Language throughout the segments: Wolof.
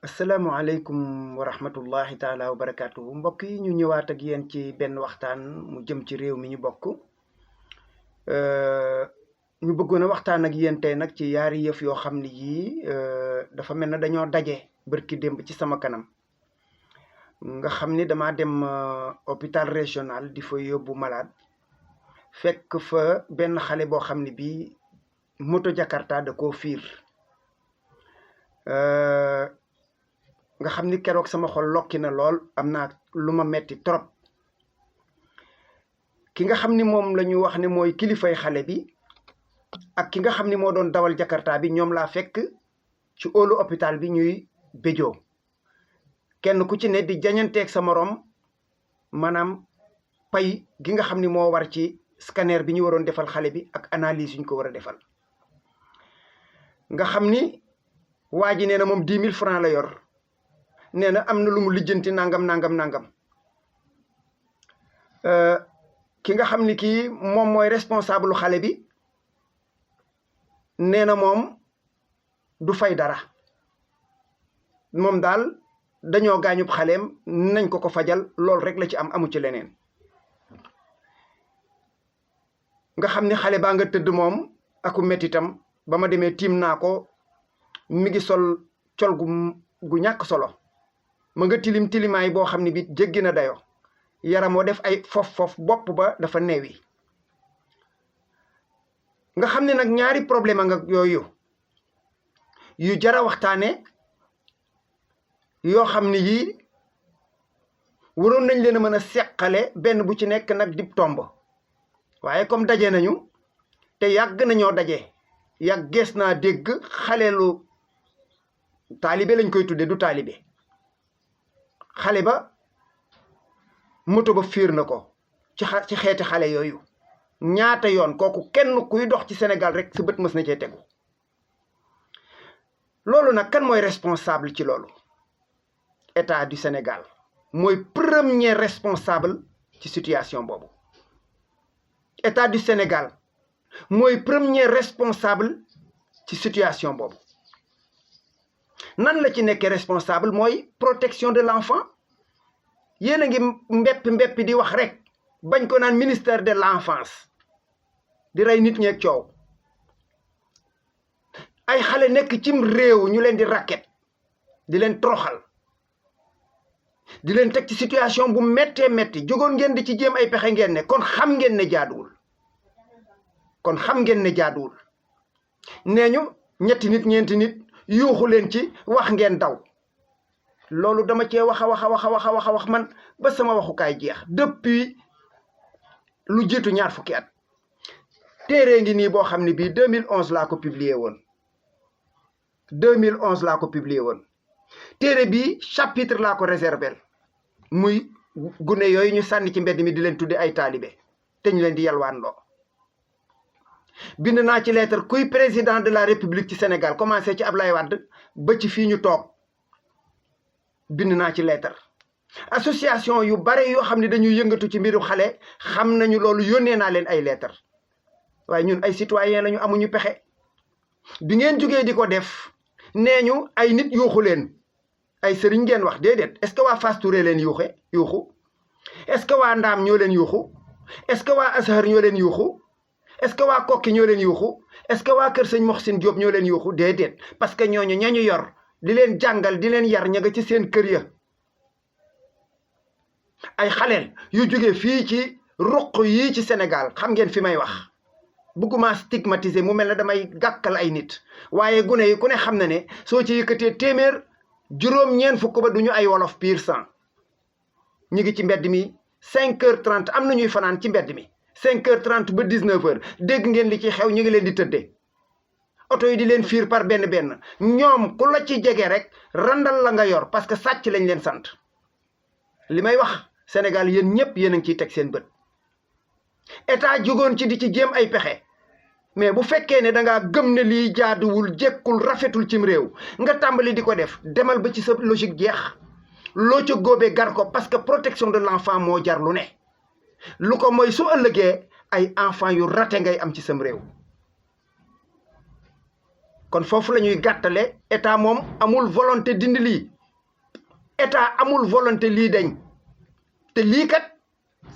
asalaamaaleykum wa rahmatullahi taala wa barakaatu mbokk yi ñu ñëwaat ak yéen ci benn waxtaan mu jëm ci réew mi ñu bokk ñu bëggoon a waxtaan ak yéen tey nag ci yaari yëf yoo xam ne yii dafa mel ne dañoo daje bërki démb ci sama kanam nga xam ni dama dem hôpital régional di fa yóbbu malade fekk fa benn xale boo xam ne bii moto Jakarta da koo fiir nga xam ni keroog sama xol lokki na lool am naa lu ma metti trop ki nga xam ni moom la ñu wax ne mooy kilifay xale bi ak ki nga xam ni moo doon dawal Jakarta bi ñoom laa fekk ci óolu hôpital bi ñuy béjoo kenn ku ci ne di jañanteeg sa morom maanaam pay gi nga xam ni moo war ci scanner bi ñu waroon defal xale bi ak analyse yu ñu ko war a defal nga xam ni waa ji nee na moom 10 000 francs la yor nee na am na lu mu lijjanti nangam ki nga xam ni kii moom mooy responsable xale bi nee na moom du fay dara moom daal dañoo gaañub xaleem nañ ko fajal loolu rek la ci am amu ci leneen nga xam ni xale baa nga tëdd moom aku mettitam ba ma demee tiim naa ko mi ngi sol col gu ñàkk solo ma nga tilimaay boo xam ne bi jéggi na dayo yaramoo def ay fof bopp ba dafa neewi nga xam ne nag ñaari problème a nga yooyu yu jara waxtaane yoo xam ne yii waroon nañ leen a mën a seqale benn bu ci nekk nag dib tomb waaye comme daje nañu te yàgg nañoo daje yàggees naa dégg xaleelu taalibe lañ koy tudde du taalibe xale ba moto ba fiir na ko ci xeeti xale yooyu ñaata yoon kooku kenn kuy dox ci Sénégal rek sa bët mës na cee tegu loolu nag kan mooy responsable ci loolu état du Sénégal mooy premier responsable ci situation boobu état du Sénégal mooy premier responsable ci situation boobu nan la ci nekkee responsable mooy protection de l'enfant yéen a ngi mbépp di wax rek bañ ko naan ministère de l'enfance di rey nit ñeeg coow ay xale nekk cim réew ñu leen di racket di leen toroxal di leen teg ci situation bu méttee métti jógoon ngeen di ci jéem ay pexe ngeen ne kon xam ngeen ne jaaduwul nee ñu ñetti nit ñeenti nit yuuxu leen ci wax ngeen daw loolu dama cee wax a wax man ba sama waxukaay jeex depuis lu jiitu ñaar fukki at téere ngi nii boo xam ne bii 2011 laa ko publié woon téere bii chapitre laa ko réserver muy gune yooyu ñu sànni ci mbedd mi di leen tudde ay taalibe te ñu leen di yalwaan loo bind naa ci lettre kuy président de la république ci Sénégal commencé ci Ablaye Wade ba ci fii ñu toog bind naa ci lettre association yu bare yoo xam ne dañuy yëngatu ci mbiru xale xam nañu loolu yónnee naa leen ay lettre waaye ñun ay citoyen lañu amuñu pexe bi ngeen jógee di ko def nee ñu ay nit yuuxu leen ay sëriñ ngeen wax déedéet est-ce que waa Fass Touré leen yuuxu est-ce que waa Ndaam ñoo leen yuuxu est-ce que waa Azhar ñoo leen yuuxu est-ce que waa Kokki ñoo leen yuuxu est-ce que waa Kër Sëñ Moxsin Diop ñoo leen yuuxu déedéet parce que ñooñu ñañu yor di leen jàngal di leen yar ña nga ci seen kër ya ay xaleel yu jóge fii ci ruq yii ci Sénégal xam ngeen fi may wax bëgguma stigmatiser mu mel ne damay gàkkal ay nit waaye gune yi ku ne xam na ne soo ci yëkkatee téeméer juróom-ñeent fukk ba du ñu ay wolof pur sang ñu ngi ci mbedd mi 5h30 am na ñuy fanaan ci mbedd mi 5h30 ba 19h dégg ngeen li ci xew ñu ngi leen di tëddee oto yi di leen fiir par benn ñoom ku la ci jege rek randal la nga yor parce que sàcc lañ leen sant li may wax Sénégal yéen ñëpp yéen a ngi ciy teg seen bët état jógoon ci di ci jéem ay pexe mais bu fekkee ne dangaa gëm ne lii jaaduwul jekkul rafetul cim réew nga tàmbali di ko def demal ba ci sa logique jeex loo ca góobee gar ko parce que protection de l'enfant moo jar lu ne lu ko mooy su ëllëgee ay enfant yu raté ngay am ci sam réew kon foofu la ñuy gàttale état moom amul volonté dindi lii état amul volonté lii dañ te lii kat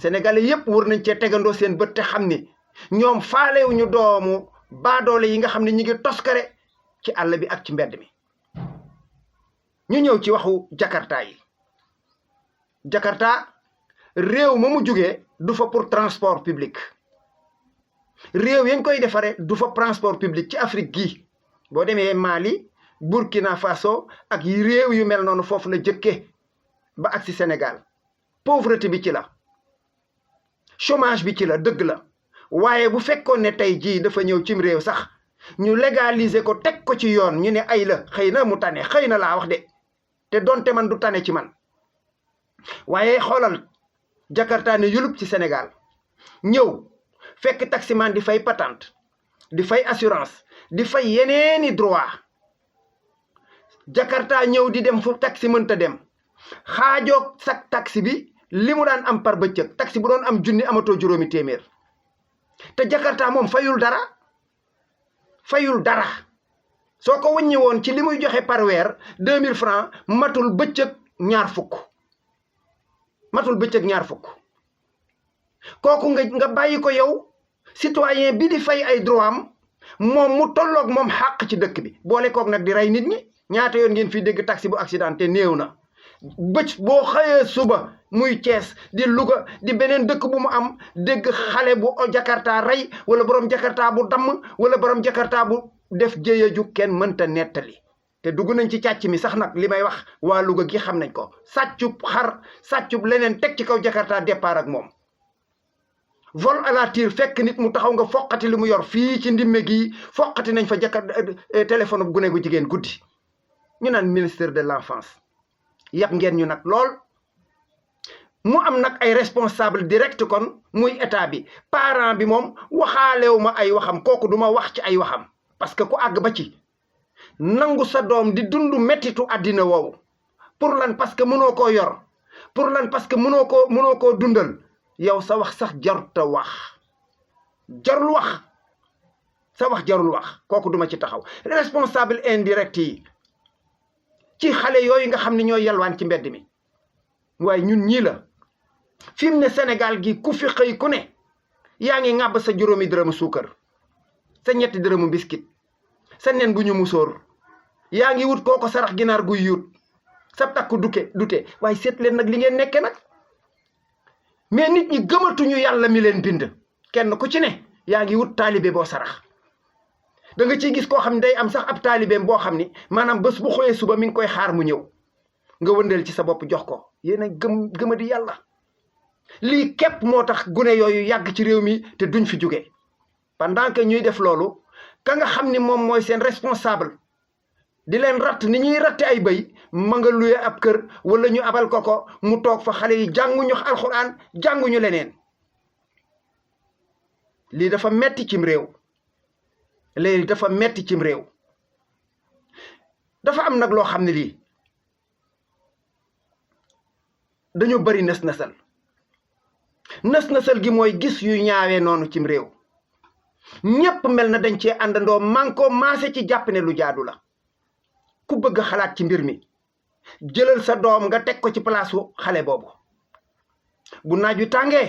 sénégalais yépp war nañ cee tegandoo seen bët te xam ni ñoom faalewuñu doomu baadoole yi nga xam ne ñi ngi toskare ci àll bi ak ci mbedd mi. ñu ñëw ci waxu Jakarta yi. Jakarta réew ma mu jugee du fa pour transport public réew yañ koy defare du fa transport public ci Afrique gi boo demee Mali Burkina Faso ak réew yu mel noonu foofu la jëkke ba ak si Sénégal pauvreté bi ci la chômage bi ci la dëgg la waaye bu fekkoon ne tey jii dafa ñëw cim réew sax ñu légaliser ko teg ko ci yoon ñu ne ay la xëy na mu tane xëy na laa wax de te donte man du tane ci man waaye xoolal Jakarta ne yulub ci Sénégal ñëw fekk taximan di fay patente di fay assurance di fay yeneeni droit Jakarta ñëw di dem fu taxi mënta dem xaajoog sa taxi bi li mu daan am par bëccëg taxi bu doon am junni amatoo juróomi téeméer te Jakarta moom fayul dara soo ko wàññi woon ci li muy joxe par weer 2000 francs matul bëccëg ñaar fukk kooku nga bàyyi ko yow citoyen bi di fay ay droit am moom mu tolloog moom xàq ci dëkk bi boole koog nag di rey nit ñi ñaata yoon ngeen fi dégg taxi bu accidenté néew na bëcc boo xëyee suba muy Thiès di Louga di beneen dëkk bu mu am dégg xale bu Jakarta rey wala borom Jakarta bu damm wala borom Jakarta bu def jëye ju kenn mënta nettali te dugg nañ ci càcc mi sax nag li may wax waa Louga gi xam nañ ko sàccub xar sàccub leneen teg ci kaw Jakarta départ ak moom vol à la tire fekk nit mu taxaw nga foqati li mu yor fii ci ndimme gi foqati nañ fa téléphone bu gune gu jigéen guddi ñu naan ministère de l'enfance yàpp ngeen ñu nag lool mu am nag ay responsable direct kon muy état bi parent bi moom waxaalewu ma ay waxam kooku duma wax ci ay waxam parce que ku àgg ba ci nangu sa doom di dund mettitu àddina woowu pour lan parce que mënoo koo yor pour lan parce que mënoo koo dundal yow sa wax sax jarta wax jarul wax sa wax jarul wax kooku duma ci taxaw responsable indirect yi ci xale yooyu nga xam ne ñooy yalwaan ci mbedd mi waaye ñun ñii la fi mu ne Sénégal gi ku fi xëy ku ne yaa ngi ŋàbb sa juróomi dërëmu suukar sa ñetti dërëmu biskit sa nen bu ñu musóor yaa ngi wut kooko sarax ginaar guy yuut sa takku dute waaye seet leen nag li ngeen nekke nag mais nit ñi gëmatuñu yàlla mi leen bind kenn ku ci ne yaa ngi wut taalibe boo sarax da nga ciy gis koo xam ne day am sax ab taalibeem boo xam ni maanaam bés bu xëyee suba mi ngi koy xaar mu ñëw nga wëndeel ci sa bopp jox ko yéen a gëma di yàlla lii képp moo tax gune yooyu yàgg ci réew mi te duñ fi jóge pendant que ñuy def loolu ka nga xam ni moom mooy seen responsable di leen ratt ni ñuy ratte ay bëy ma nga luye ab kër wala ñu abal ko mu toog fa xale yi jànguñu alxuraan jànguñu leneen lii dafa metti cim réew léegi dafa metti cim réew dafa am nag loo xam ne lii dañu bari nës-nësal gi mooy gis yu ñaawee noonu cim réew ñépp mel na dañ cee àndandoo man ko maase ci jàpp ne lu jaadu la ku bëgg xalaat ci mbir mi jëlal sa doom nga teg ko ci palaasu xale boobu bu naaj wi tàngee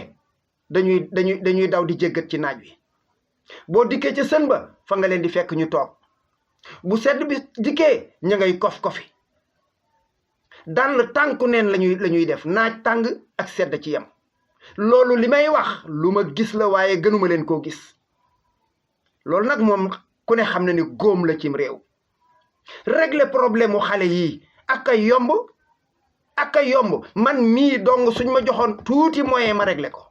dañuy daw di jéggat ci naaj wi boo dikkee ca sën ba fa nga leen di fekk ñu toog bu sedd bi dikkee ña ngay kof-kofi dal tànku neen lañuy def naaj tàng ak sedd ci yem loolu li may wax lu ma gis la waaye gënuma leen koo gis loolu nag moom ku ne xam na ni góom la cim réew régler problème mu xale yii ak a yomb man mii dong suñ ma joxoon tuuti moyen ma régler ko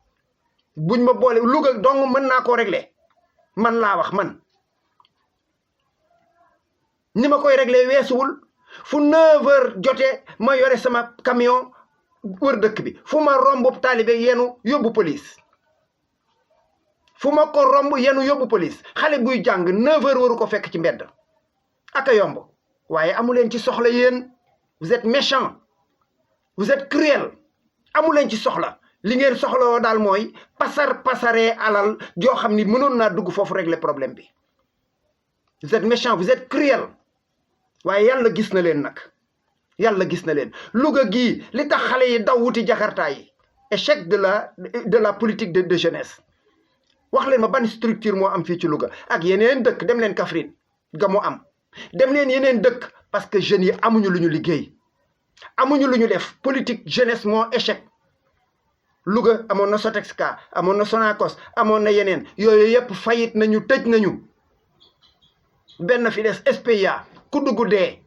buñ ma boole Louga dong mën naa koo régler man laa wax man ni ma koy régler weesuwul fu 9h jotee ma yore sama camion wër dëkk bi fu ma romb taalibe yenu yóbbu police fu ma ko romb yenu yóbbu police xale buy jàng 9h waru ko fekk ci mbedd ak a yomb waaye amu leen ci soxla yéen vous êtes méchant vous êtes cruel amu leen ci soxla li ngeen soxla daal mooy pasaree alal joo xam ni mënoon naa dugg foofu régler problème bi vous êtes méchant vous êtes cruel waaye yàlla gis na leen nag yàlla gis na leen. Louga gii li tax xale yi daw wuti Jakarta yi échec de la politique de jeunesse. wax leen ma ban structure moo am fii ci Louga ak yeneen dëkk dem leen Kaffrine ga mu am dem leen yeneen dëkk parce que jeunes yi amuñu lu ñu liggéey amuñu lu ñu def politique jeunesse moo échec. Louga amoon na Sotexka amoon na Sonacos amoon na yeneen yooyu yëpp fayit nañu tëj nañu benn fi des SPIA ku dugg dee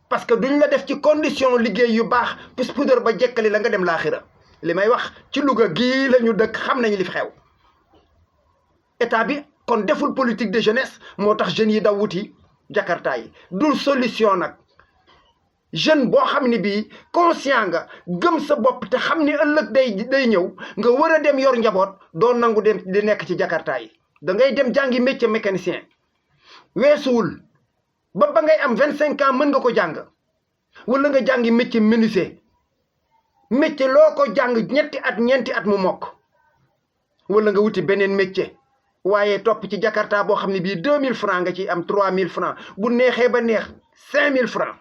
parce que duñ la def ci condition liggéey yu baax pus poudre ba jekkali la nga dem laaxira. li may wax ci Louga gii la ñu dëkk xam nañu li fi xew. état bi kon deful politique de jeunesse moo tax jeunes yi daw wuti Jakarta yi dul solution nag. jeune boo xam ne bii conscient nga gëm sa bopp te xam ni ëllëg day ñëw nga war a dem yor njaboot doo nangu dem di nekk ci Jakarta yi da ngay dem jàngi métier mécanicien weesuwul ba ngay am 25 ans mën nga ko jàng wala nga jàngi métier menuisier métier loo ko jàng ñetti at ñeenti at mu mokk wala nga wuti beneen métier waaye topp ci Jakarta boo xam ne bii 2000 francs nga ci am 3000 francs bu neexee ba neex 5000 francs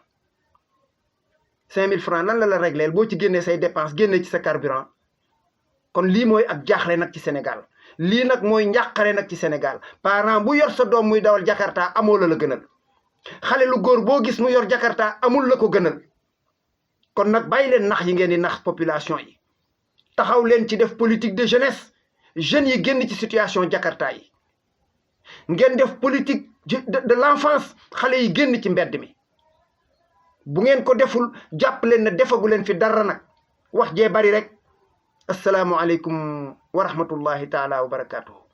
5000 francs nan la régleel boo ci génnee say dépense génne ci sa carburant. kon lii mooy ak jaaxle nag ci Sénégal lii nag mooy njàqare nag ci Sénégal parent bu yor sa doom muy dawal Jakarta amoo la gënal xale lu góor boo gis mu yor Jakarta amul la ko gënal. kon nag bàyyi leen nax yi ngeen di nax population yi taxaw leen ci def politique de jeunesse jeunes yi génn ci situation Jakarta yi ngeen def politique de l'enfance xale yi génn ci mbedd mi. bu ngeen ko deful jàpp leen na defagu leen fi dara nag wax jee bari rek. asalaamualeykum wa rahmatullahi taala wa barakaatuhu.